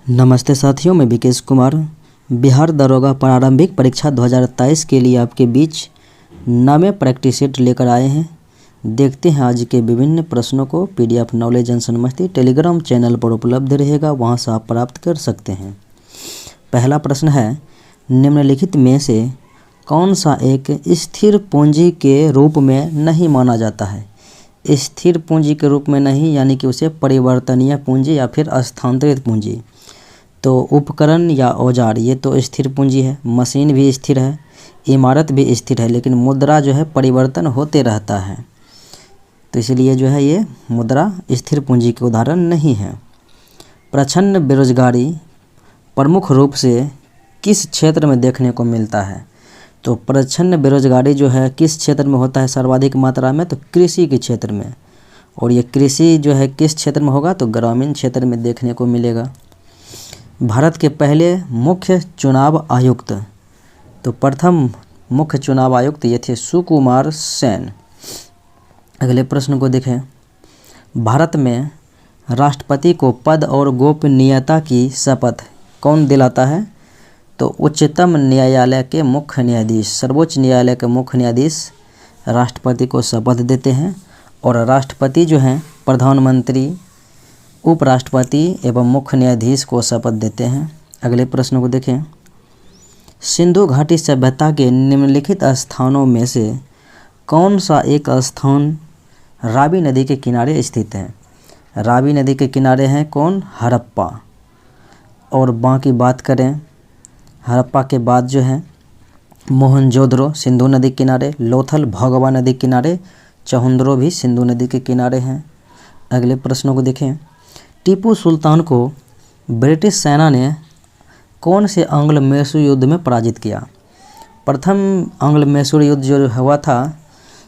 नमस्ते साथियों, मैं विकेश कुमार। बिहार दरोगा प्रारंभिक परीक्षा 2023 के लिए आपके बीच नए प्रैक्टिस सेट लेकर आए हैं। देखते हैं आज के विभिन्न प्रश्नों को। पीडीएफ नॉलेज एंड मस्ती टेलीग्राम चैनल पर उपलब्ध रहेगा, वहां से आप प्राप्त कर सकते हैं। पहला प्रश्न है, निम्नलिखित में से कौन सा एक स्थिर पूंजी के रूप में नहीं माना जाता है? स्थिर पूंजी के रूप में नहीं, यानी कि उसे परिवर्तनीय पूंजी या फिर स्थानांतरित पूंजी। तो उपकरण या औजार, ये तो स्थिर पूंजी है। मशीन भी स्थिर है, इमारत भी स्थिर है, लेकिन मुद्रा जो है परिवर्तन होते रहता है, तो इसलिए जो है ये मुद्रा स्थिर पूंजी के उदाहरण नहीं है। प्रच्छन्न बेरोजगारी प्रमुख रूप से किस क्षेत्र में देखने को मिलता है? तो प्रच्छन्न बेरोजगारी जो है किस क्षेत्र में होता है सर्वाधिक मात्रा में? तो कृषि के क्षेत्र में। और ये कृषि जो है किस क्षेत्र में होगा? तो ग्रामीण क्षेत्र में देखने को मिलेगा। भारत के पहले मुख्य चुनाव आयुक्त, तो प्रथम मुख्य चुनाव आयुक्त ये थे सुकुमार सेन। अगले प्रश्न को देखें, भारत में राष्ट्रपति को पद और गोपनीयता की शपथ कौन दिलाता है? तो उच्चतम न्यायालय के मुख्य न्यायाधीश, सर्वोच्च न्यायालय के मुख्य न्यायाधीश राष्ट्रपति को शपथ देते हैं। और राष्ट्रपति जो हैं प्रधानमंत्री, उपराष्ट्रपति एवं मुख्य न्यायाधीश को शपथ देते हैं। अगले प्रश्न को देखें, सिंधु घाटी सभ्यता के निम्नलिखित स्थानों में से कौन सा एक स्थान रावी नदी के किनारे स्थित है? रावी नदी के किनारे हैं कौन? हड़प्पा। और बाकी बात करें, हड़प्पा के बाद जो है मोहनजोदड़ो सिंधु नदी किनारे, लोथल भोगवा नदी किनारे, चहुंदरो भी सिंधु नदी के किनारे हैं। अगले प्रश्नों को देखें, टीपू सुल्तान को ब्रिटिश सेना ने कौन से आंग्ल मैसूर युद्ध में पराजित किया? प्रथम आंग्ल मैसूर युद्ध जो हुआ था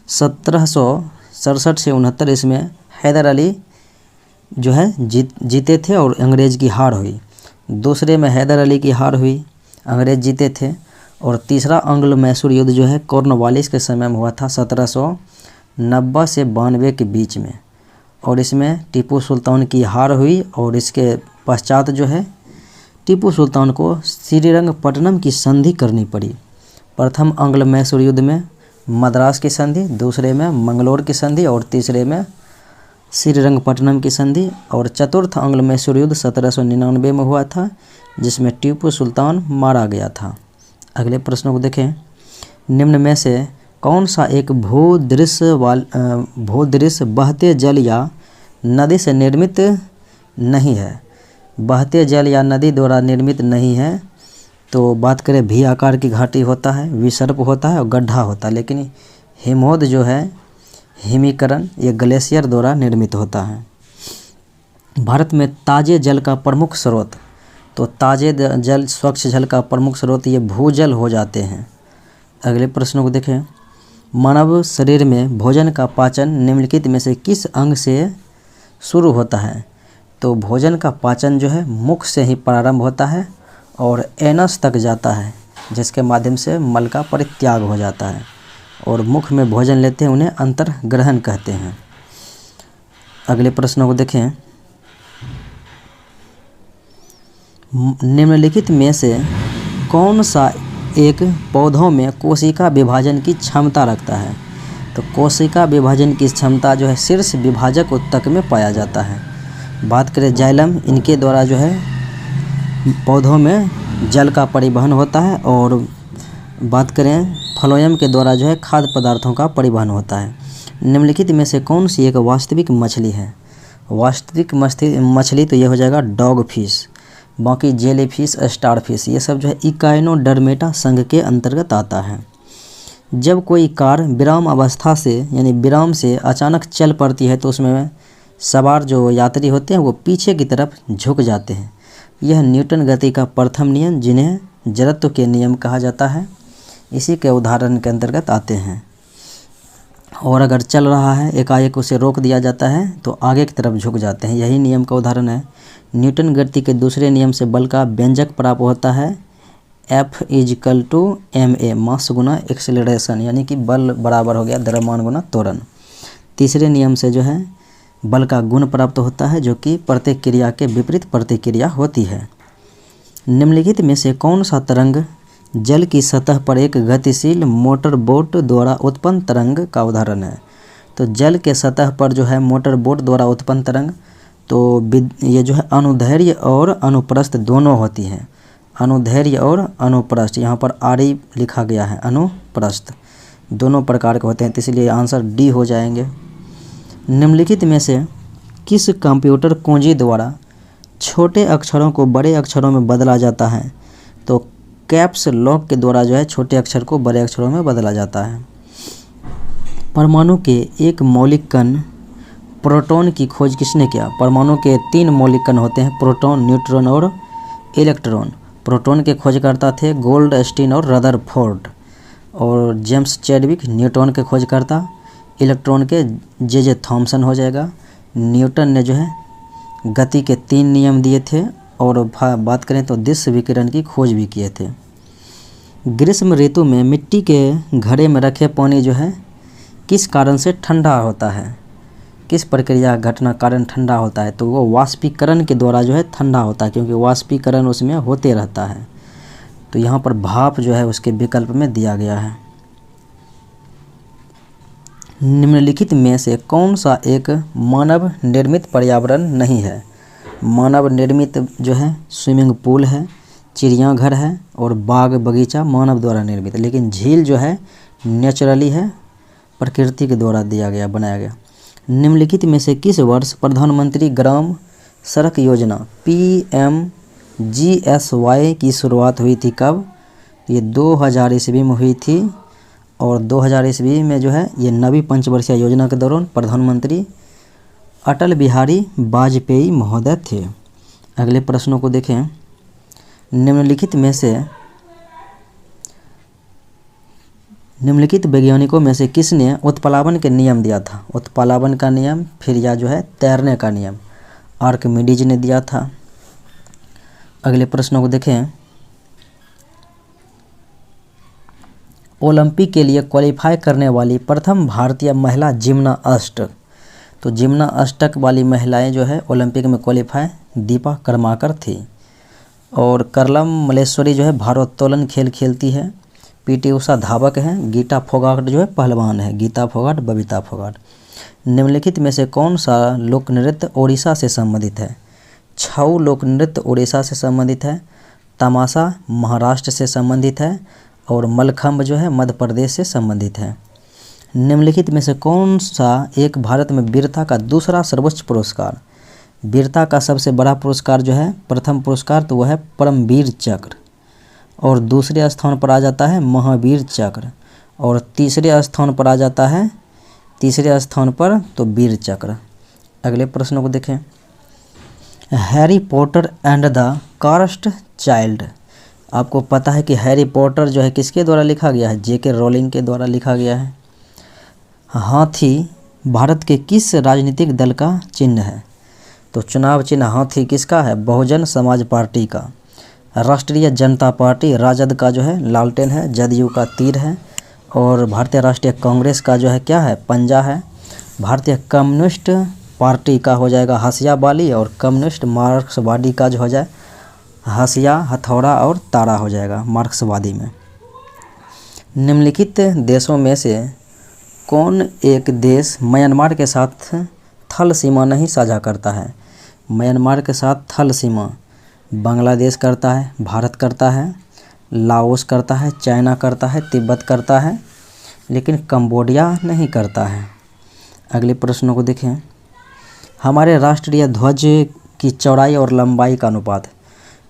1767 से 69, इसमें हैदर अली जो है जीते थे और अंग्रेज़ की हार हुई। दूसरे में हैदर अली की हार हुई, अंग्रेज़ जीते थे। और तीसरा आंग्ल मैसूर युद्ध जो है कॉर्नवालिस के समय में हुआ था 1790 से 92 के बीच में, और इसमें टीपू सुल्तान की हार हुई। और इसके पश्चात जो है टीपू सुल्तान को श्रीरंगपट्टनम की संधि करनी पड़ी। प्रथम आंग्ल मैसूर युद्ध में मद्रास की संधि, दूसरे में मंगलोर की संधि और तीसरे में श्रीरंगपट्टनम की संधि। और चतुर्थ आंग्ल मैसूर युद्ध 1799 में हुआ था, जिसमें टीपू सुल्तान मारा गया था। अगले प्रश्न को देखें, निम्न में से कौन सा एक भूदृश्य बहते जल या नदी से निर्मित नहीं है? बहते जल या नदी द्वारा निर्मित नहीं है। तो बात करें, भी आकार की घाटी होता है, विसर्प होता है और गड्ढा होता है, लेकिन हिमोद जो है हिमीकरण ये ग्लेशियर द्वारा निर्मित होता है। भारत में ताजे जल का प्रमुख स्रोत, तो ताजे जल स्वच्छ जल का प्रमुख स्रोत ये भूजल हो जाते हैं। अगले प्रश्न को देखें, मानव शरीर में भोजन का पाचन निम्नलिखित में से किस अंग से शुरू होता है? तो भोजन का पाचन जो है मुख से ही प्रारंभ होता है और एनस तक जाता है, जिसके माध्यम से मल का परित्याग हो जाता है। और मुख में भोजन लेते हैं उन्हें अंतर्ग्रहण कहते हैं। अगले प्रश्नों को देखें, निम्नलिखित में से कौन सा एक पौधों में कोशिका विभाजन की क्षमता रखता है? तो कोशिका विभाजन की क्षमता जो है शीर्ष विभाजक ऊतक में पाया जाता है। बात करें जाइलम, इनके द्वारा जो है पौधों में जल का परिवहन होता है। और बात करें फ्लोएम के द्वारा जो है खाद्य पदार्थों का परिवहन होता है। निम्नलिखित में से कौन सी एक वास्तविक मछली है? वास्तविक मछली तो ये हो जाएगा डॉग फिश। बाकी जेली फिश, स्टार फिश, ये सब जो है इकाइनोडर्मेटा संघ के अंतर्गत आता है। जब कोई कार विराम अवस्था से यानी विराम से अचानक चल पड़ती है, तो उसमें सवार जो यात्री होते हैं वो पीछे की तरफ झुक जाते हैं। यह न्यूटन गति का प्रथम नियम, जिन्हें जड़त्व के नियम कहा जाता है, इसी के उदाहरण के अंतर्गत आते हैं। और अगर चल रहा है एकाएक उसे रोक दिया जाता है तो आगे की तरफ झुक जाते हैं, यही नियम का उदाहरण है। न्यूटन गति के दूसरे नियम से बल का व्यंजक प्राप्त होता है, F = ma, मास गुना एक्सेलरेशन, यानी कि बल बराबर हो गया द्रव्यमान गुना त्वरण। तीसरे नियम से जो है बल का गुण प्राप्त होता है, जो कि प्रत्येक क्रिया के विपरीत प्रतिक्रिया होती है। निम्नलिखित में से कौन सा तरंग जल की सतह पर एक गतिशील मोटर बोट द्वारा उत्पन्न तरंग का उदाहरण है? तो जल के सतह पर जो है मोटर बोट द्वारा उत्पन्न तरंग, तो ये जो है अनुदैर्घ्य और अनुप्रस्थ दोनों होती हैं। अनुदैर्घ्य और अनुप्रस्थ, यहाँ पर आरी लिखा गया है, अनुप्रस्थ दोनों प्रकार के होते हैं, तो इसलिए आंसर डी हो जाएंगे। निम्नलिखित में से किस कंप्यूटर कुंजी द्वारा छोटे अक्षरों को बड़े अक्षरों में बदला जाता है? तो कैप्स लॉक के द्वारा जो है छोटे अक्षर को बड़े अक्षरों में बदला जाता है। परमाणु के एक मौलिक कण प्रोटॉन की खोज किसने किया? परमाणु के 3 मौलिक कण होते हैं, प्रोटॉन, न्यूट्रॉन और इलेक्ट्रॉन। प्रोटॉन के खोजकर्ता थे गोल्डस्टीन और रदरफोर्ड। और जेम्स चैडविक न्यूट्रॉन के खोजकर्ता, इलेक्ट्रॉन के जे थॉमसन हो जाएगा। न्यूटन ने जो है गति के 3 नियम दिए थे और बात करें तो दृश्य विकिरण की खोज भी किए थे। ग्रीष्म ऋतु में मिट्टी के घड़े में रखे पानी जो है किस कारण से ठंडा होता है? किस प्रक्रिया घटना कारण ठंडा होता है? तो वो वाष्पीकरण के द्वारा जो है ठंडा होता है, क्योंकि वाष्पीकरण उसमें होते रहता है। तो यहाँ पर भाप जो है उसके विकल्प में दिया गया है। निम्नलिखित में से कौन सा एक मानव निर्मित पर्यावरण नहीं है? मानव निर्मित जो है स्विमिंग पूल है, चिड़ियाघर है और बाग बगीचा मानव द्वारा निर्मित, लेकिन झील जो है नेचुरली है, प्रकृति के द्वारा दिया गया, बनाया गया। निम्नलिखित में से किस वर्ष प्रधानमंत्री ग्राम सड़क योजना PMGSY की शुरुआत हुई थी? कब? ये 2000 ईस्वी में हुई थी और 2000 ईस्वी में जो है ये नवी पंचवर्षीय योजना के दौरान प्रधानमंत्री अटल बिहारी वाजपेयी महोदय थे। अगले प्रश्नों को देखें। निम्नलिखित वैज्ञानिकों में से किसने उत्प्लावन के नियम दिया था? उत्प्लावन का नियम, फिर या जो है तैरने का नियम आर्किमिडीज ने दिया था। अगले प्रश्नों को देखें। ओलंपिक के लिए क्वालिफाई करने वाली प्रथम भारतीय महिला जिम्नास्ट, तो जिम्नास्टक वाली महिलाएं जो है ओलंपिक में क्वालिफाई दीपा कर्माकर थी। और करलम मलेश्वरी जो है भारोत्तोलन खेल खेलती है। PT उषा धावक हैं। गीता फोगाट जो है पहलवान है, गीता फोगाट, बबीता फोगाट। निम्नलिखित में से कौन सा लोक नृत्य ओडिशा से संबंधित है? छऊ लोक नृत्य ओडिशा से संबंधित है, तमाशा महाराष्ट्र से संबंधित है और मलखम्ब जो है मध्य प्रदेश से संबंधित है। निम्नलिखित में से कौन सा एक भारत में वीरता का दूसरा सर्वोच्च पुरस्कार? वीरता का सबसे बड़ा पुरस्कार जो है, प्रथम पुरस्कार तो वह है परमवीर चक्र, और दूसरे स्थान पर आ जाता है महावीर चक्र, और तीसरे स्थान पर आ जाता है, तीसरे स्थान पर तो वीर चक्र। अगले प्रश्नों को देखें। Harry Potter and the karst child, आपको पता है कि हैरी पॉटर जो है किसके द्वारा लिखा गया है? JK रोलिंग के द्वारा लिखा गया है। हाथी भारत के किस राजनीतिक दल का चिन्ह है? तो चुनाव चिन्ह हाथी किसका है? बहुजन समाज पार्टी का। राष्ट्रीय जनता पार्टी राजद का जो है लालटेन है, जदयू का तीर है, और भारतीय राष्ट्रीय कांग्रेस का जो है क्या है? पंजा है। भारतीय कम्युनिस्ट पार्टी का हो जाएगा हसिया बाली, और कम्युनिस्ट मार्क्सवादी का जो हो जाए हसिया, हथौड़ा और तारा हो जाएगा मार्क्सवादी में। निम्नलिखित देशों में से कौन एक देश म्यांमार के साथ थल सीमा नहीं साझा करता है? म्यांमार के साथ थल सीमा बांग्लादेश करता है, भारत करता है, लाओस करता है, चाइना करता है, तिब्बत करता है, लेकिन कंबोडिया नहीं करता है। अगले प्रश्नों को देखें। हमारे राष्ट्रीय ध्वज की चौड़ाई और लंबाई का अनुपात,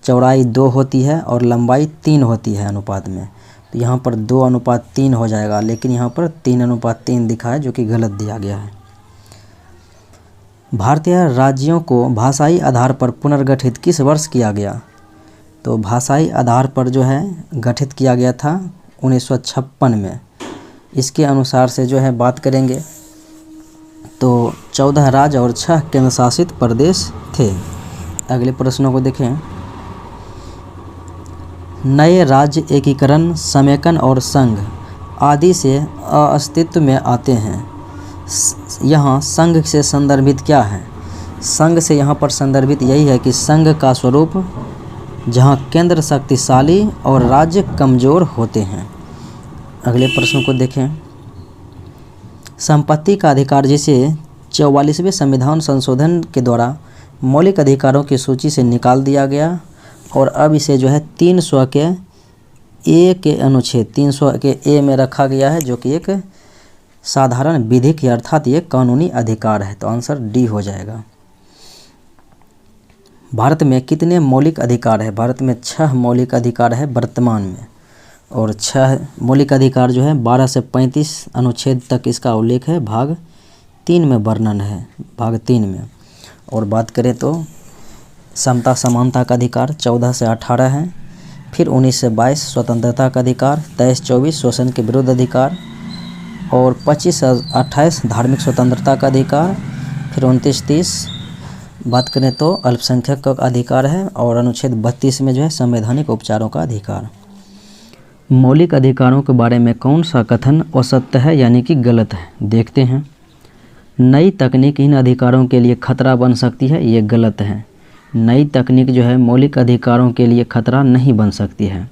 चौड़ाई 2 होती है और लंबाई 3 होती है अनुपात में, तो यहाँ पर 2:3 हो जाएगा, लेकिन यहाँ पर 3:3 दिखा है जो कि गलत दिया गया है। भारतीय राज्यों को भाषाई आधार पर पुनर्गठित किस वर्ष किया गया? तो भाषाई आधार पर जो है गठित किया गया था 1956 में। इसके अनुसार से जो है बात करेंगे तो 14 राज्य और 6 केंद्र शासित प्रदेश थे। अगले प्रश्नों को देखें। नए राज्य एकीकरण, समेकन और संघ आदि से अस्तित्व में आते हैं। यहाँ संघ से संदर्भित क्या है? संघ से यहाँ पर संदर्भित यही है कि संघ का स्वरूप जहां केंद्र शक्तिशाली और राज्य कमज़ोर होते हैं। अगले प्रश्न को देखें। संपत्ति का अधिकार, जिसे 44वें संविधान संशोधन के द्वारा मौलिक अधिकारों की सूची से निकाल दिया गया और अब इसे जो है 300 के ए के अनुच्छेद 300 के ए में रखा गया है, जो कि एक साधारण विधिक अर्थात ये कानूनी अधिकार है। तो आंसर डी हो जाएगा। भारत में कितने मौलिक अधिकार है? भारत में 6 मौलिक अधिकार है वर्तमान में, और 6 मौलिक अधिकार जो है 12 से 35 अनुच्छेद तक इसका उल्लेख है, भाग 3 में वर्णन है, भाग 3 में। और बात करें तो समता समानता का अधिकार 14 से 18 है, फिर 19 से 22 स्वतंत्रता का अधिकार, 23-24 शोषण के विरुद्ध अधिकार, और 25 से 28 धार्मिक स्वतंत्रता का अधिकार, फिर 29-30 बात करें तो अल्पसंख्यक का अधिकार है, और अनुच्छेद 32 में जो है संवैधानिक उपचारों का अधिकार। मौलिक अधिकारों के बारे में कौन सा कथन असत्य है यानी कि गलत है? देखते हैं। नई तकनीक इन अधिकारों के लिए खतरा बन सकती है, ये गलत है। नई तकनीक जो है मौलिक अधिकारों के लिए खतरा नहीं बन सकती है।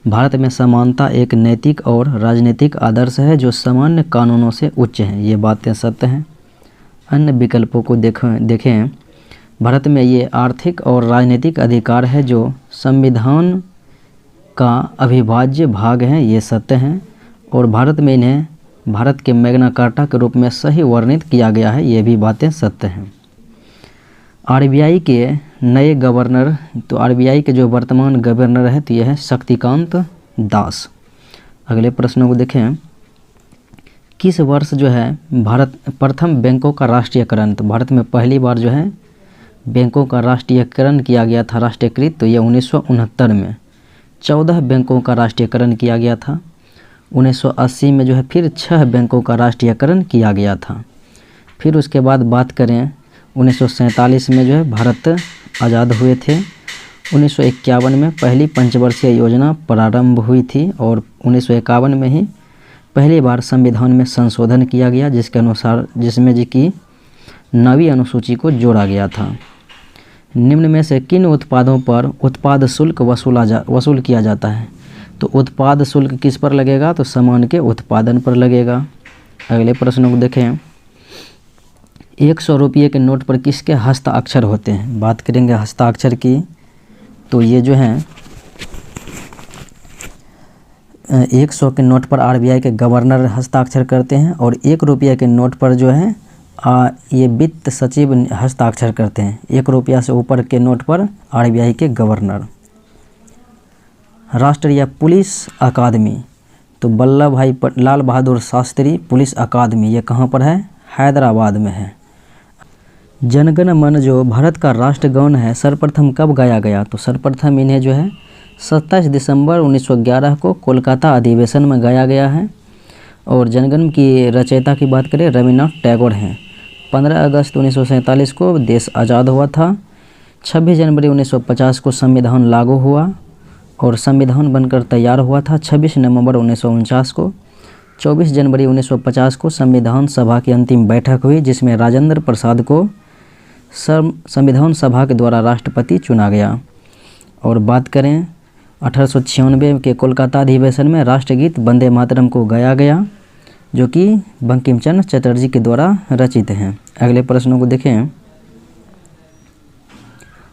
भारत में समानता एक नैतिक और राजनीतिक आदर्श है जो सामान्य कानूनों से उच्च है, ये बातें सत्य हैं। अन्य विकल्पों को देखें। भारत में ये आर्थिक और राजनीतिक अधिकार है जो संविधान का अविभाज्य भाग हैं, ये सत्य हैं। और भारत में इन्हें भारत के मैग्ना कार्टा के रूप में सही वर्णित किया गया है, ये भी बातें सत्य हैं। आरबीआई के नए गवर्नर, तो आरबीआई के जो वर्तमान गवर्नर है तो यह है शक्तिकांत दास। अगले प्रश्नों को देखें। किस वर्ष जो है भारत प्रथम बैंकों का राष्ट्रीयकरण, तो भारत में पहली बार जो है बैंकों का राष्ट्रीयकरण किया गया था, राष्ट्रीयकृत, तो यह 1969 में 14 बैंकों का राष्ट्रीयकरण किया गया था। 1980 में जो है फिर 6 बैंकों का राष्ट्रीयकरण किया गया था। फिर उसके बाद बात करें 1947 में जो है भारत आज़ाद हुए थे। 1951 में पहली पंचवर्षीय योजना प्रारंभ हुई थी, और 1951 में ही पहली बार संविधान में संशोधन किया गया, जिसके अनुसार जिसमें जी की 9वीं अनुसूची को जोड़ा गया था। निम्न में से किन उत्पादों पर उत्पाद शुल्क वसूल किया जाता है? तो उत्पाद शुल्क किस पर लगेगा? तो सामान के उत्पादन पर लगेगा। अगले प्रश्न को देखें। 100 रुपये के नोट पर किसके हस्ताक्षर होते हैं? बात करेंगे हस्ताक्षर की, तो ये जो है 100 के नोट पर आरबीआई के गवर्नर हस्ताक्षर करते हैं, और 1 रुपये के नोट पर जो है ये वित्त सचिव हस्ताक्षर करते हैं। 1 रुपया से ऊपर के नोट पर आरबीआई के गवर्नर। राष्ट्रीय पुलिस अकादमी, तो वल्लभ भाई लाल बहादुर शास्त्री पुलिस अकादमी, ये कहाँ पर है? हैदराबाद में है। जनगण मन जो भारत का राष्ट्रगान है सर्वप्रथम कब गाया गया? तो सर्वप्रथम इन्हें जो है 27 दिसंबर 1911 को कोलकाता अधिवेशन में गाया गया है। और जनगण की रचयिता की बात करें रविन्द्रनाथ टैगोर हैं। 15 अगस्त 1947 को देश आज़ाद हुआ था। 26 जनवरी 1950 को संविधान लागू हुआ और संविधान बनकर तैयार हुआ था 26 नवंबर 1949 को। 24 जनवरी 1950 को संविधान सभा की अंतिम बैठक हुई, जिसमें राजेंद्र प्रसाद को संविधान सभा के द्वारा राष्ट्रपति चुना गया। और बात करें 1896 के कोलकाता अधिवेशन में राष्ट्रगीत वंदे मातरम को गाया गया, जो कि बंकिम चंद्र चटर्जी के द्वारा रचित हैं। अगले प्रश्नों को देखें।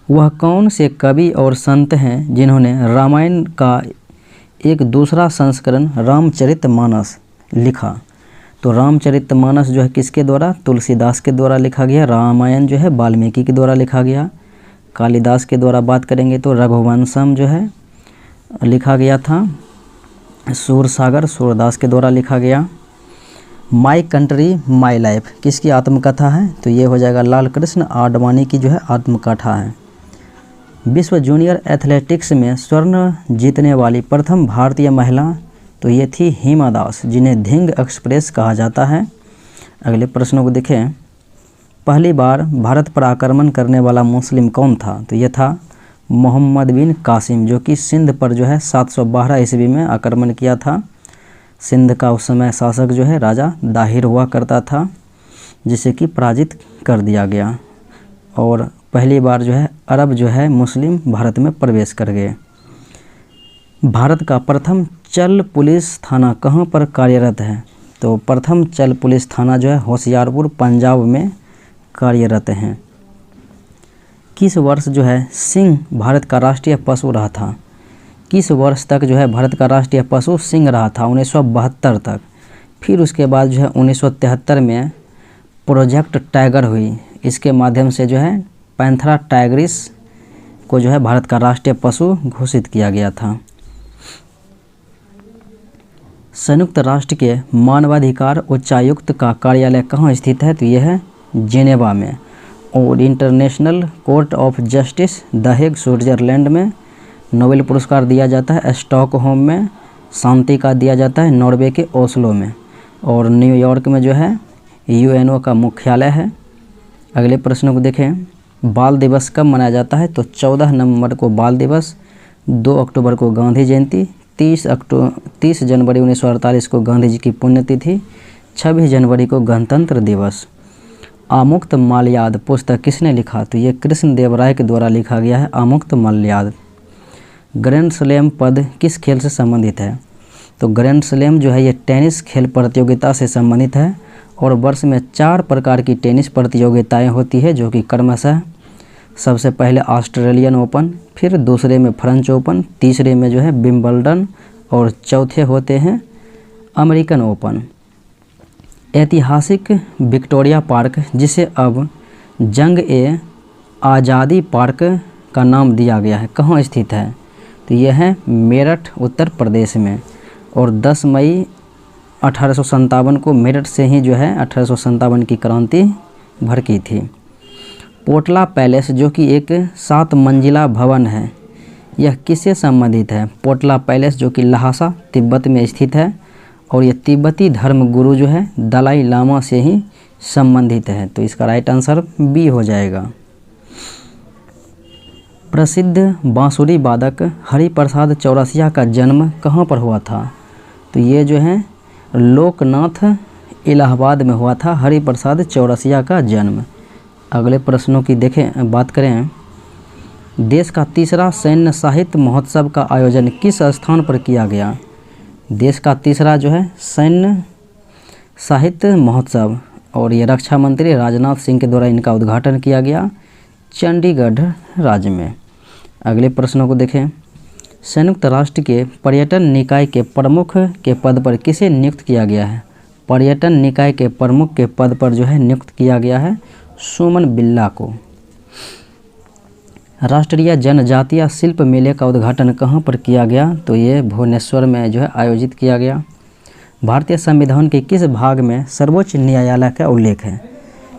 वह कौन से कवि और संत हैं जिन्होंने रामायण का एक दूसरा संस्करण रामचरितमानस लिखा? तो रामचरितमानस जो है किसके द्वारा? तुलसीदास के द्वारा लिखा गया। रामायण जो है वाल्मीकि के द्वारा लिखा गया। कालिदास के द्वारा बात करेंगे तो रघुवंशम जो है लिखा गया था। सूरसागर सूरदास के द्वारा लिखा गया। माई कंट्री माई लाइफ किसकी आत्मकथा है? तो ये हो जाएगा लाल कृष्ण आडवाणी की जो है आत्मकथा है। विश्व जूनियर एथलेटिक्स में स्वर्ण जीतने वाली प्रथम भारतीय महिला, तो ये थी हिमा दास, जिन्हें धिंग एक्सप्रेस कहा जाता है। अगले प्रश्नों को देखें। पहली बार भारत पर आक्रमण करने वाला मुस्लिम कौन था? तो ये था मोहम्मद बिन कासिम, जो कि सिंध पर जो है 712 ईस्वी में आक्रमण किया था। सिंध का उस समय शासक जो है राजा दाहिर हुआ करता था, जिसे कि पराजित कर दिया गया। और पहली बार जो है अरब जो है मुस्लिम भारत में प्रवेश कर गए। भारत का प्रथम चल पुलिस थाना कहाँ पर कार्यरत है? तो प्रथम चल पुलिस थाना जो है होशियारपुर पंजाब में कार्यरत हैं। किस वर्ष जो है सिंह भारत का राष्ट्रीय पशु रहा था? किस वर्ष तक जो है भारत का राष्ट्रीय पशु सिंह रहा था? 1972 तक। फिर उसके बाद जो है 1973 में प्रोजेक्ट टाइगर हुई। इसके माध्यम से जो है पैंथरा टाइग्रिस को जो है भारत का राष्ट्रीय पशु घोषित किया गया था। संयुक्त राष्ट्र के मानवाधिकार उच्चायुक्त का कार्यालय कहाँ स्थित है? तो यह है जेनेवा में। और international court of justice the Hague Switzerland में। नोबेल पुरस्कार दिया जाता है स्टॉकहोम में। शांति का दिया जाता है नॉर्वे के ओस्लो में। और न्यूयॉर्क में जो है यूएनओ का मुख्यालय है। अगले प्रश्न को देखें, बाल दिवस कब मनाया जाता है? तो 14 नवंबर को बाल दिवस, 2 अक्टूबर को गांधी जयंती, 30 जनवरी 1948 को गांधी जी की पुण्यतिथि, 26 जनवरी को गणतंत्र दिवस। आमुक्त माल्याद पुस्तक किसने लिखा? तो ये कृष्ण देव राय के द्वारा लिखा गया है आमुक्त माल्याद। ग्रैंड स्लैम पद किस खेल से संबंधित है? तो ग्रैंड स्लैम जो है ये टेनिस खेल प्रतियोगिता से संबंधित है। और वर्ष में 4 प्रकार की टेनिस प्रतियोगिताएं होती है, जो कि क्रमशः सबसे पहले ऑस्ट्रेलियन ओपन, फिर दूसरे में फ्रेंच ओपन, तीसरे में जो है विंबलडन और चौथे होते हैं अमेरिकन ओपन। ऐतिहासिक विक्टोरिया पार्क, जिसे अब जंग ए आज़ादी पार्क का नाम दिया गया है, कहाँ स्थित है? तो यह है मेरठ उत्तर प्रदेश में। और 10 मई 1857 को मेरठ से ही जो है 1857 की क्रांति भड़की थी। पोटला पैलेस जो कि एक 7 मंजिला भवन है, यह किससे संबंधित है? पोटला पैलेस जो कि लहासा तिब्बत में स्थित है और ये तिब्बती धर्म गुरु जो है दलाई लामा से ही संबंधित है। तो इसका राइट आंसर बी हो जाएगा। प्रसिद्ध बांसुरी वादक हरिप्रसाद चौरसिया का जन्म कहाँ पर हुआ था? तो ये जो है लोकनाथ इलाहाबाद में हुआ था हरिप्रसाद चौरसिया का जन्म। अगले प्रश्नों की बात करें, देश का तीसरा सैन्य साहित्य महोत्सव का आयोजन किस स्थान पर किया गया? देश का तीसरा जो है सैन्य साहित्य महोत्सव, और ये रक्षा मंत्री राजनाथ सिंह के द्वारा इनका उद्घाटन किया गया चंडीगढ़ राज्य में। अगले प्रश्नों को देखें, संयुक्त राष्ट्र के पर्यटन निकाय के प्रमुख के पद पर किसे नियुक्त किया गया है? पर्यटन निकाय के प्रमुख के पद पर जो है नियुक्त किया गया है सुमन बिल्ला को। राष्ट्रीय जनजातीय शिल्प मेले का उद्घाटन कहाँ पर किया गया? तो ये भुवनेश्वर में जो है आयोजित किया गया। भारतीय संविधान के किस भाग में सर्वोच्च न्यायालय का उल्लेख है?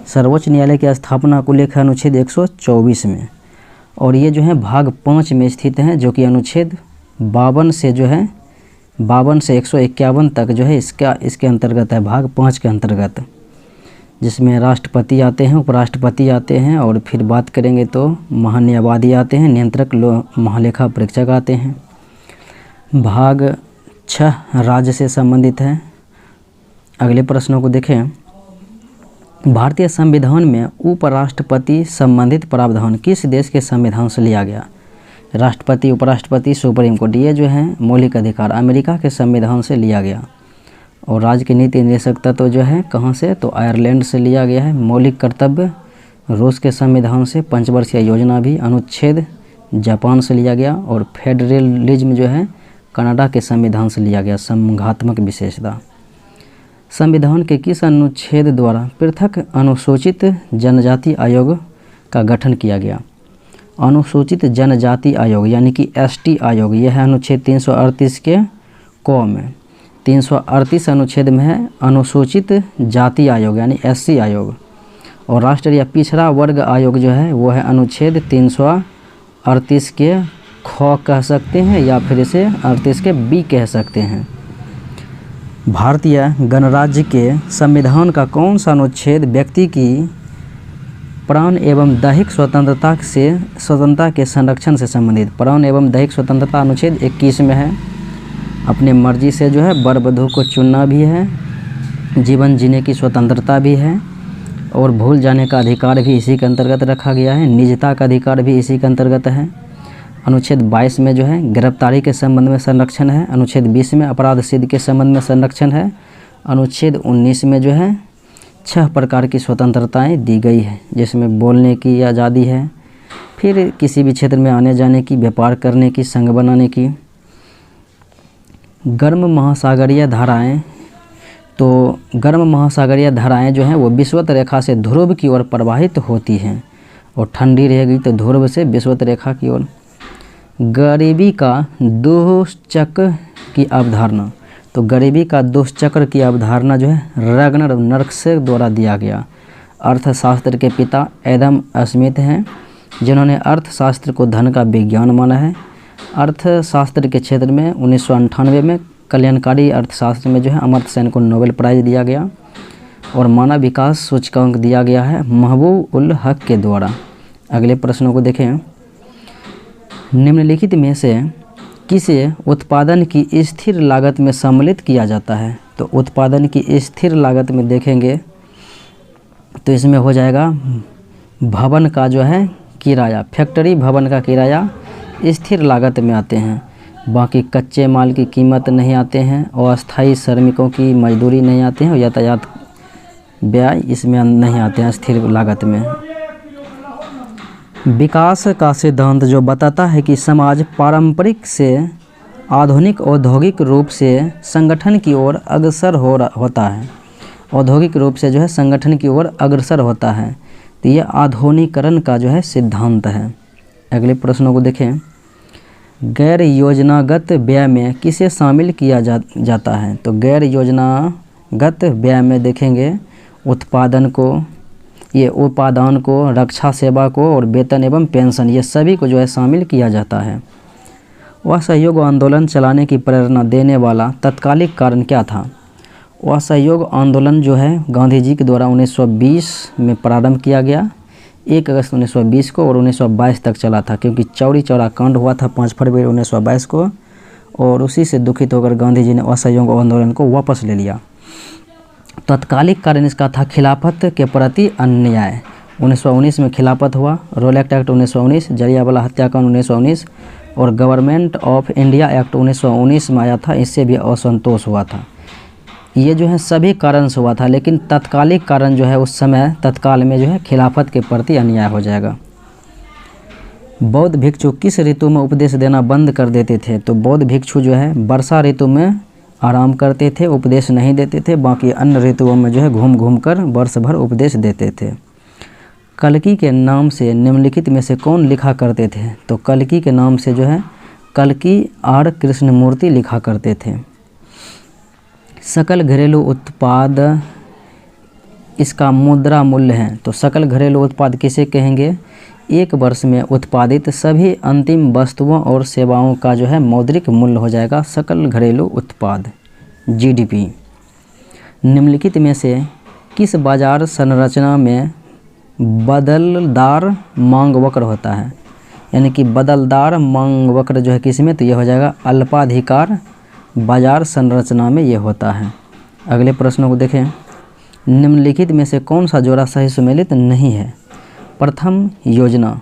सर्वोच्च न्यायालय की स्थापना को उल्लेख है अनुच्छेद 124 में। और ये जो है भाग 5 में स्थित हैं, जो कि अनुच्छेद 52 से जो है 52 से 151 तक जो है इसके अंतर्गत है, भाग 5 के अंतर्गत, जिसमें राष्ट्रपति आते हैं, उपराष्ट्रपति आते हैं, और फिर बात करेंगे तो महान्यायवादी आते हैं, नियंत्रक महालेखा परीक्षक आते हैं। भाग 6 राज्य से संबंधित है। अगले प्रश्नों को देखें, भारतीय संविधान में उपराष्ट्रपति संबंधित प्रावधान किस देश के संविधान से लिया गया? राष्ट्रपति, उपराष्ट्रपति, सुप्रीम कोर्ट, ये जो है मौलिक अधिकार अमेरिका के संविधान से लिया गया। और राज्य की नीति निर्देशक तत्व जो है कहाँ से? तो आयरलैंड से लिया गया है। मौलिक कर्तव्य रूस के संविधान से। पंचवर्षीय योजना भी अनुच्छेद जापान से लिया गया। और फेडरलिज्म जो है कनाडा के संविधान से लिया गया, संघात्मक विशेषता। संविधान के किस अनुच्छेद द्वारा पृथक अनुसूचित जनजाति आयोग का गठन किया गया? अनुसूचित जनजाति आयोग यानी कि एसटी आयोग, यह है अनुच्छेद 338 के क में। 338 अनुच्छेद में है अनुसूचित जाति आयोग यानी एससी आयोग। और राष्ट्रीय पिछड़ा वर्ग आयोग जो है वो है अनुच्छेद 338 के ख कह सकते हैं, या फिर इसे 38 के बी कह सकते हैं। भारतीय गणराज्य के संविधान का कौन सा अनुच्छेद व्यक्ति की प्राण एवं दैहिक स्वतंत्रता के संरक्षण से संबंधित? प्राण एवं दैहिक स्वतंत्रता अनुच्छेद 21 में है। अपने मर्जी से जो है वर वधू को चुनना भी है, जीवन जीने की स्वतंत्रता भी है, और भूल जाने का अधिकार भी इसी के अंतर्गत रखा गया है। निजता का अधिकार भी इसी के अंतर्गत है। अनुच्छेद 22 में जो है गिरफ्तारी के संबंध में संरक्षण है। अनुच्छेद 20 में अपराध सिद्ध के संबंध में संरक्षण है। अनुच्छेद 19 में जो है 6 प्रकार की स्वतंत्रताएं दी गई है, जिसमें बोलने की आज़ादी है, फिर किसी भी क्षेत्र में आने जाने की, व्यापार करने की, संघ बनाने की। गर्म महासागरीय धाराएं, तो गर्म महासागरीय धाराएं जो हैं वो विषुवत रेखा से ध्रुव की ओर प्रवाहित होती हैं, और ठंडी रहेगी तो ध्रुव से विषुवत रेखा की ओर। गरीबी का दुष्चक्र की अवधारणा, तो गरीबी का दुष्चक्र की अवधारणा जो है रैगनर नर्क्स द्वारा दिया गया। अर्थशास्त्र के पिता एडम स्मिथ हैं, जिन्होंने अर्थशास्त्र को धन का विज्ञान माना है। अर्थशास्त्र के क्षेत्र में 1998 में कल्याणकारी अर्थशास्त्र में जो है अमर्त्य सेन को नोबेल प्राइज़ दिया गया, और मानव विकास सूचकांक दिया गया है महबूब उल हक के द्वारा। अगले प्रश्नों को देखें। निम्नलिखित में से किसे उत्पादन की स्थिर लागत में सम्मिलित किया जाता है? तो उत्पादन की स्थिर लागत में देखेंगे तो इसमें हो जाएगा भवन का जो है किराया, फैक्ट्री भवन का किराया स्थिर लागत में आते हैं। बाकी कच्चे माल की कीमत नहीं आते हैं, और अस्थायी श्रमिकों की मजदूरी नहीं आते हैं, और यातायात व्यय इसमें नहीं आते हैं स्थिर लागत में। विकास का सिद्धांत जो बताता है कि समाज पारंपरिक से आधुनिक औद्योगिक रूप से संगठन की ओर अग्रसर होता है, औद्योगिक रूप से जो है संगठन की ओर अग्रसर होता है, तो ये आधुनिकीकरण का जो है सिद्धांत है। अगले प्रश्नों को देखें। गैर योजनागत व्यय में किसे शामिल किया जाता है? तो गैर योजनागत व्यय में देखेंगे उत्पादन को, ये उपादान को, रक्षा सेवा को, और वेतन एवं पेंशन, ये सभी को जो है शामिल किया जाता है। असहयोग आंदोलन चलाने की प्रेरणा देने वाला तत्कालिक कारण क्या था? असहयोग आंदोलन जो है गांधी जी के द्वारा 1920 में प्रारंभ किया गया, 1 अगस्त 1920 को, और 1922 तक चला था, क्योंकि चौरी चौरा कांड हुआ था 5 फरवरी 1922 को, और उसी से दुखित होकर गांधी जी ने असहयोग आंदोलन को वापस ले लिया। तत्कालिक कारण इसका था खिलाफत के प्रति अन्याय। 1919 में खिलाफत हुआ, रोलेक्ट एक्ट 1919, जलियांवाला हत्याकांड 1919, और गवर्नमेंट ऑफ इंडिया एक्ट 1919 में आया था, इससे भी असंतोष हुआ था। ये जो है सभी कारण से हुआ था, लेकिन तत्कालिक कारण जो है उस समय तत्काल में जो है खिलाफत के प्रति अन्याय हो जाएगा। बौद्ध भिक्षु किस ऋतु में उपदेश देना बंद कर देते थे? तो बौद्ध भिक्षु जो है वर्षा ऋतु में आराम करते थे, उपदेश नहीं देते थे, बाकी अन्य ऋतुओं में जो है घूम घूम कर वर्ष भर उपदेश देते थे। कल्कि के नाम से निम्नलिखित में से कौन लिखा करते थे? तो कल्कि के नाम से जो है कल्कि आर कृष्णमूर्ति लिखा करते थे। सकल घरेलू उत्पाद इसका मुद्रा मूल्य है, तो सकल घरेलू उत्पाद किसे कहेंगे? एक वर्ष में उत्पादित सभी अंतिम वस्तुओं और सेवाओं का जो है मौद्रिक मूल्य हो जाएगा सकल घरेलू उत्पाद, जीडीपी। निम्नलिखित में से किस बाजार संरचना में बदलदार मांग वक्र होता है? यानी कि बदलदार मांग वक्र जो है किस में? तो यह हो जाएगा अल्पाधिकार बाजार संरचना में ये होता है। अगले प्रश्नों को देखें। निम्नलिखित में से कौन सा जोड़ा सही सुमेलित नहीं है? प्रथम योजना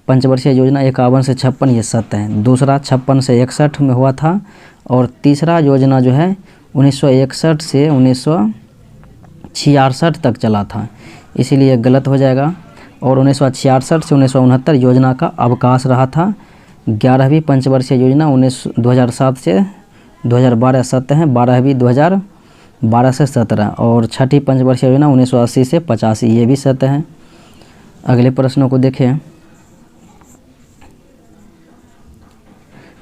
पंचवर्षीय योजना 51 से 56 ये सत्य है। दूसरा 56 से 61 में हुआ था, और तीसरा योजना जो है 1961 से 1966 तक चला था, इसीलिए गलत हो जाएगा। और 1966 से 1969 योजना का अवकाश रहा था। 11वीं पंचवर्षीय योजना 2007 से 2012 सत्य है, 12वीं 2012 से 17, और छठी पंचवर्षीय योजना 1980 से 85 ये भी सत्य है। अगले प्रश्नों को देखें।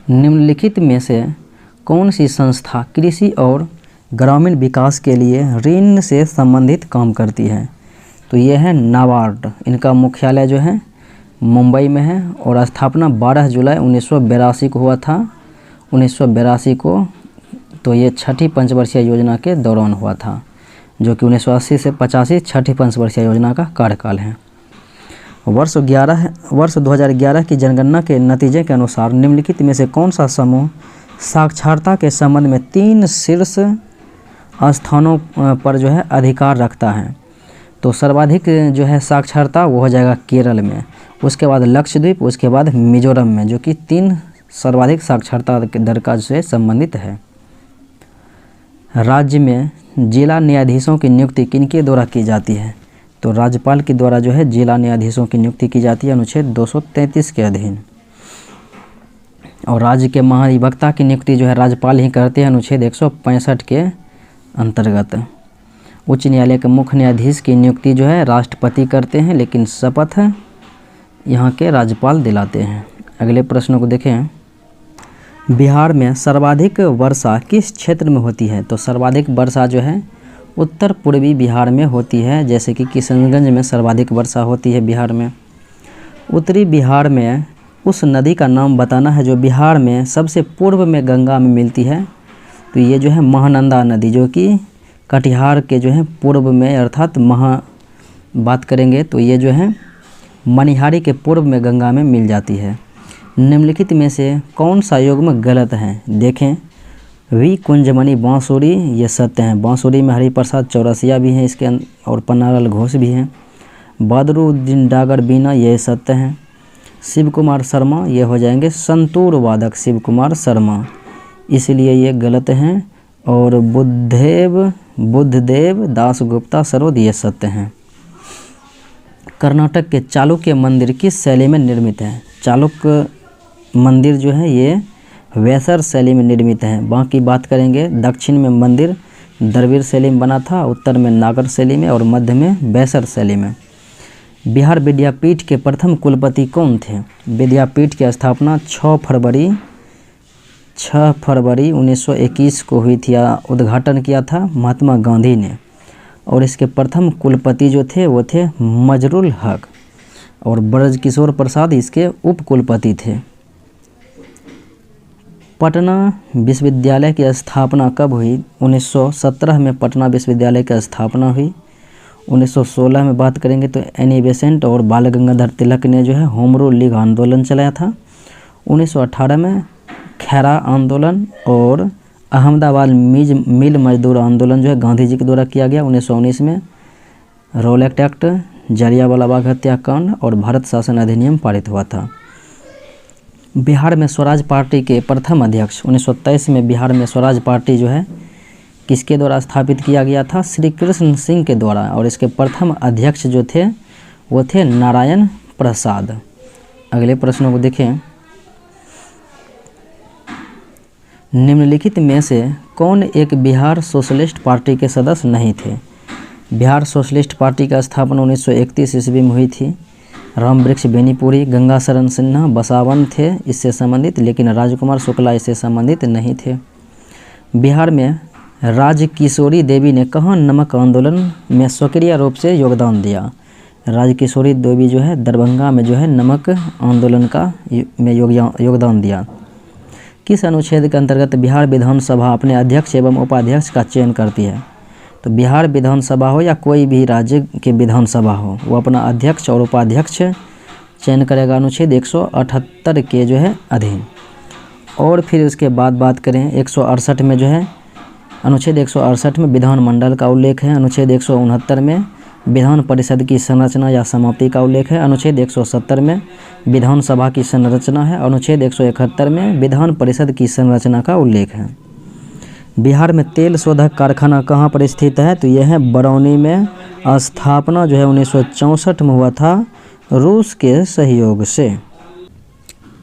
निम्नलिखित में से कौन सी संस्था कृषि और ग्रामीण विकास के लिए ऋण से संबंधित काम करती है? तो ये है नाबार्ड। इनका मुख्यालय जो है मुंबई में है, और स्थापना 12 जुलाई 1982 को हुआ था, 1982 को। तो ये छठी पंचवर्षीय योजना के दौरान हुआ था, जो कि 1980 से 85 छठी पंचवर्षीय योजना का कार्यकाल है। वर्ष 2011 की जनगणना के नतीजे के अनुसार निम्नलिखित में से कौन सा समूह साक्षरता के संबंध में 3 शीर्ष स्थानों पर जो है अधिकार रखता है? तो सर्वाधिक जो है साक्षरता वो हो जाएगा केरल में, उसके बाद लक्षद्वीप, उसके बाद मिजोरम में, जो कि 3 सर्वाधिक साक्षरता दर का से संबंधित है। राज्य में जिला न्यायाधीशों की नियुक्ति किनके द्वारा की जाती है? तो राज्यपाल के द्वारा जो है जिला न्यायाधीशों की नियुक्ति की जाती है अनुच्छेद 233 के अधीन। और राज्य के महाधिवक्ता की नियुक्ति जो है राज्यपाल ही करते हैं अनुच्छेद 165 के अंतर्गत। उच्च न्यायालय के मुख्य न्यायाधीश की नियुक्ति जो है राष्ट्रपति करते हैं, लेकिन शपथ यहाँ के राज्यपाल दिलाते हैं। अगले प्रश्न को देखें। बिहार में सर्वाधिक वर्षा किस क्षेत्र में होती है? तो सर्वाधिक वर्षा जो है उत्तर पूर्वी बिहार में होती है, जैसे कि किशनगंज में सर्वाधिक वर्षा होती है बिहार में। उत्तरी बिहार में उस नदी का नाम बताना है जो बिहार में सबसे पूर्व में गंगा में मिलती है। तो ये जो है महानंदा नदी, जो कि कटिहार के जो है पूर्व में, अर्थात बात करेंगे तो ये जो है मनिहारी के पूर्व में गंगा में मिल जाती है। निम्नलिखित में से कौन सा युग्म गलत है? देखें, वी कुंजमणि बांसुरी ये सत्य हैं। बांसुरी में हरिप्रसाद चौरसिया भी हैं इसके और पन्नालाल घोष भी हैं। बदरुद्दीन डागर बीना ये सत्य हैं। शिव कुमार शर्मा ये हो जाएंगे संतूर वादक शिव कुमार शर्मा, इसलिए ये गलत हैं। और बुद्धदेव दास गुप्ता सरोद ये सत्य हैं। कर्नाटक के चालुक्य मंदिर किस शैली में निर्मित है? चालुक्य मंदिर जो है ये वैसर शैली में निर्मित है। बाकी बात करेंगे, दक्षिण में मंदिर द्रविड़ शैली में बना था, उत्तर में नागर शैली में और मध्य में वैसर शैली में। बिहार विद्यापीठ के प्रथम कुलपति कौन थे? विद्यापीठ की स्थापना 6 फरवरी 1921 को हुई थी, या उद्घाटन किया था महात्मा गांधी ने। और इसके प्रथम कुलपति जो थे वो थे मजरुल हक, और ब्रजकिशोर प्रसाद इसके उप कुलपति थे। पटना विश्वविद्यालय की स्थापना कब हुई? 1917 में पटना विश्वविद्यालय की स्थापना हुई। 1916 में बात करेंगे तो एनी बेसेंट और बाल गंगाधर तिलक ने जो है होम रूल लीग आंदोलन चलाया था। 1918 में खैरा आंदोलन और अहमदाबाद मिल मजदूर आंदोलन जो है गांधी जी के द्वारा किया गया। 1919 में रॉलेट एक्ट, जलियांवाला बाग हत्याकांड और भारत शासन अधिनियम पारित हुआ था। बिहार में स्वराज पार्टी के प्रथम अध्यक्ष 1923 में बिहार में स्वराज पार्टी जो है किसके द्वारा स्थापित किया गया था? श्री कृष्ण सिंह के द्वारा। और इसके प्रथम अध्यक्ष जो थे वो थे नारायण प्रसाद। अगले प्रश्नों को देखें। निम्नलिखित में से कौन एक बिहार सोशलिस्ट पार्टी के सदस्य नहीं थे? बिहार सोशलिस्ट पार्टी का स्थापना 1931 ईस्वी में हुई थी। रामवृक्ष बेनीपुरी, गंगा शरण सिन्हा, बसावन थे इससे संबंधित, लेकिन राजकुमार शुक्ला इससे संबंधित नहीं थे। बिहार में राजकिशोरी देवी ने कहाँ नमक आंदोलन में सक्रिय रूप से योगदान दिया? राजकिशोरी देवी जो है दरभंगा में जो है नमक आंदोलन में योगदान दिया। किस अनुच्छेद के अंतर्गत बिहार विधानसभा अपने अध्यक्ष एवं उपाध्यक्ष का चयन करती है? तो बिहार विधानसभा हो या कोई भी राज्य के विधानसभा हो, वो अपना अध्यक्ष और उपाध्यक्ष चयन करेगा अनुच्छेद 178 के जो है अधीन। और फिर उसके बाद बात करें 168 में जो है अनुच्छेद 168 में विधानमंडल का उल्लेख है। अनुच्छेद 169 में विधान परिषद की संरचना या समाप्ति का उल्लेख है। अनुच्छेद 170 में विधानसभा की संरचना है। अनुच्छेद 171 में विधान परिषद की संरचना का उल्लेख है। बिहार में तेल शोधक कारखाना कहाँ पर स्थित है? तो यह है बरौनी में। स्थापना जो है 1964 में हुआ था रूस के सहयोग से।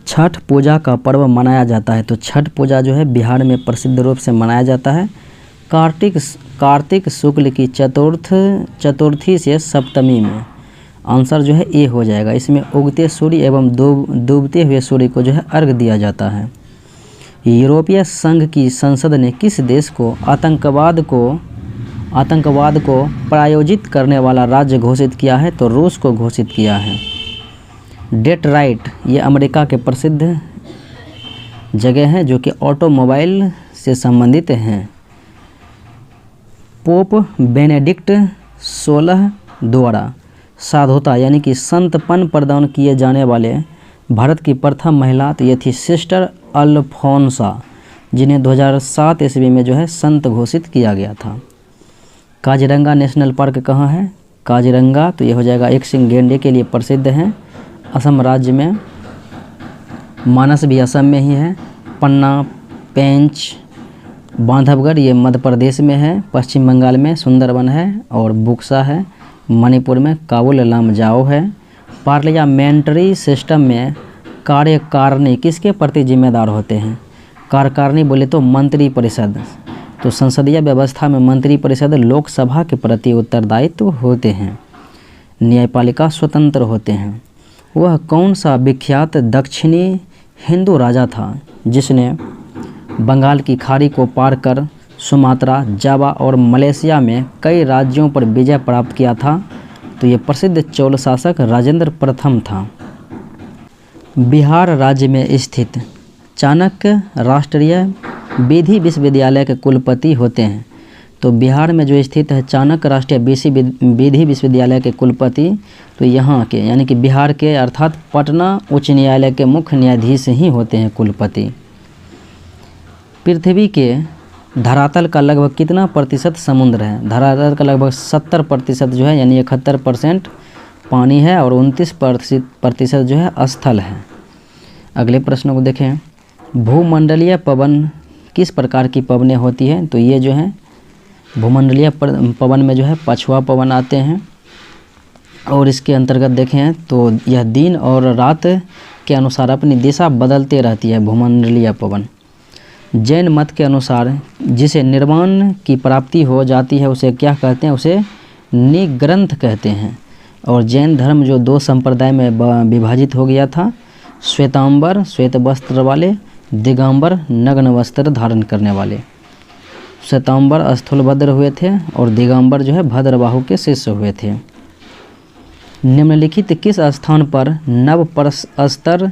छठ पूजा का पर्व मनाया जाता है। तो छठ पूजा जो है बिहार में प्रसिद्ध रूप से मनाया जाता है कार्तिक शुक्ल की चतुर्थी से सप्तमी में। आंसर जो है ए हो जाएगा। इसमें उगते सूर्य एवं डूबते हुए सूर्य को जो है अर्घ दिया जाता है। यूरोपीय संघ की संसद ने किस देश को आतंकवाद को प्रायोजित करने वाला राज्य घोषित किया है? तो रूस को घोषित किया है। डेट्राइट ये अमेरिका के प्रसिद्ध जगह हैं जो कि ऑटोमोबाइल से संबंधित हैं। पोप बेनेडिक्ट 16 द्वारा साधुता यानी कि संतपन प्रदान किए जाने वाले भारत की प्रथम महिला तो ये थी सिस्टर अल्फोंसा, जिन्हें 2007 ईस्वी में जो है संत घोषित किया गया था। काजीरंगा नेशनल पार्क कहाँ है? काजीरंगा, तो ये हो जाएगा एक सिंह गैंडे के लिए प्रसिद्ध हैं। असम राज्य में मानस भी असम में ही है। पन्ना, पेंच, बांधवगढ़ ये मध्य प्रदेश में है। पश्चिम बंगाल में सुंदरबन है और बुक्सा है। मणिपुर में काबुल लामजाओ है। पार्लियामेंट्री सिस्टम में कार्यकारिणी किसके प्रति जिम्मेदार होते हैं? कार्यकारिणी बोले तो मंत्री परिषद। तो संसदीय व्यवस्था में मंत्री परिषद लोकसभा के प्रति उत्तरदायित्व होते हैं। न्यायपालिका स्वतंत्र होते हैं। वह कौन सा विख्यात दक्षिणी हिंदू राजा था जिसने बंगाल की खाड़ी को पार कर सुमात्रा, जावा और मलेशिया में कई राज्यों पर विजय प्राप्त किया था? तो ये प्रसिद्ध चोल शासक राजेंद्र प्रथम था। बिहार राज्य में स्थित चाणक्य राष्ट्रीय विधि विश्वविद्यालय के कुलपति होते हैं। तो बिहार में जो स्थित है चाणक्य राष्ट्रीय विधि विश्वविद्यालय के कुलपति, तो यहाँ के यानी कि बिहार के अर्थात पटना उच्च न्यायालय के मुख्य न्यायाधीश ही होते हैं कुलपति। पृथ्वी के धरातल का लगभग कितना प्रतिशत समुद्र है? धरातल का लगभग 70% जो है यानी 71% पानी है और 29% जो है स्थल है। अगले प्रश्न को देखें। भूमंडलीय पवन किस प्रकार की पवनें होती हैं? तो ये जो है भूमंडलीय पवन में जो है पछुआ पवन आते हैं और इसके अंतर्गत देखें तो यह दिन और रात के अनुसार अपनी दिशा बदलते रहती है भूमंडलीय पवन। जैन मत के अनुसार जिसे निर्वाण की प्राप्ति हो जाती है उसे क्या कहते हैं? उसे निग्रंथ कहते हैं। और जैन धर्म जो 2 संप्रदाय में विभाजित हो गया था, श्वेतांबर श्वेत वस्त्र वाले, दिगंबर नग्न वस्त्र धारण करने वाले। श्वेतांबर स्थूलभद्र हुए थे और दिगंबर जो है भद्रबाहु के शिष्य हुए थे। निम्नलिखित किस स्थान पर नव प्रस्तर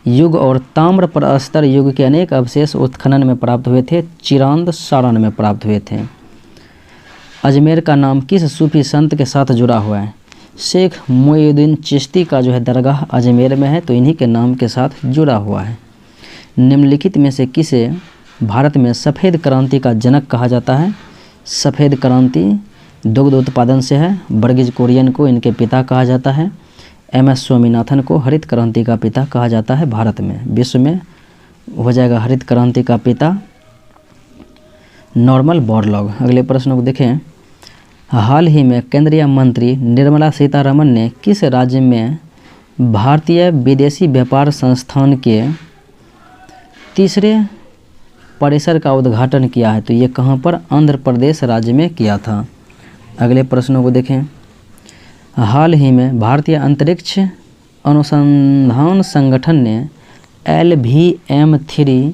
युग और ताम्र प्रस्तर युग के अनेक अवशेष उत्खनन में प्राप्त हुए थे? चिरांद सारण में प्राप्त हुए थे। अजमेर का नाम किस सूफी संत के साथ जुड़ा हुआ है? शेख मोइनुद्दीन चिश्ती का जो है दरगाह अजमेर में है, तो इन्हीं के नाम के साथ जुड़ा हुआ है। निम्नलिखित में से किसे भारत में सफ़ेद क्रांति का जनक कहा जाता है? सफ़ेद क्रांति दुग्ध उत्पादन से है। वर्गीज कुरियन को इनके पिता कहा जाता है। MS स्वामीनाथन को हरित क्रांति का पिता कहा जाता है। भारत में, विश्व में हो जाएगा हरित क्रांति का पिता नॉर्मन बोरलॉग। अगले प्रश्न को देखें। हाल ही में केंद्रीय मंत्री निर्मला सीतारमण ने किस राज्य में भारतीय विदेशी व्यापार संस्थान के 3रे परिसर का उद्घाटन किया है? तो ये कहाँ पर? आंध्र प्रदेश राज्य में किया था। अगले प्रश्नों को देखें। हाल ही में भारतीय अंतरिक्ष अनुसंधान संगठन ने LVM-3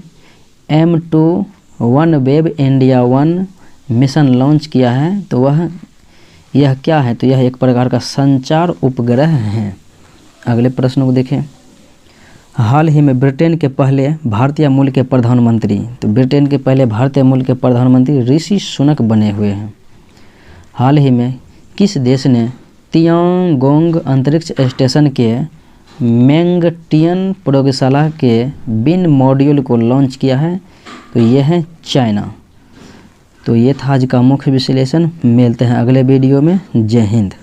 M21 web India 1 mission launch किया है। तो यह क्या है? तो यह एक प्रकार का संचार उपग्रह है। अगले प्रश्न को देखें। हाल ही में ब्रिटेन के पहले भारतीय मूल के प्रधानमंत्री, तो ब्रिटेन के पहले भारतीय मूल के प्रधानमंत्री ऋषि सुनक बने हुए हैं। हाल ही में किस देश ने तियांगोंग अंतरिक्ष स्टेशन के मैंगटियन प्रयोगशाला के बिन मॉड्यूल को लॉन्च किया है? तो ये है चाइना। तो ये था आज का मुख्य विश्लेषण। मिलते हैं अगले वीडियो में। जय हिंद।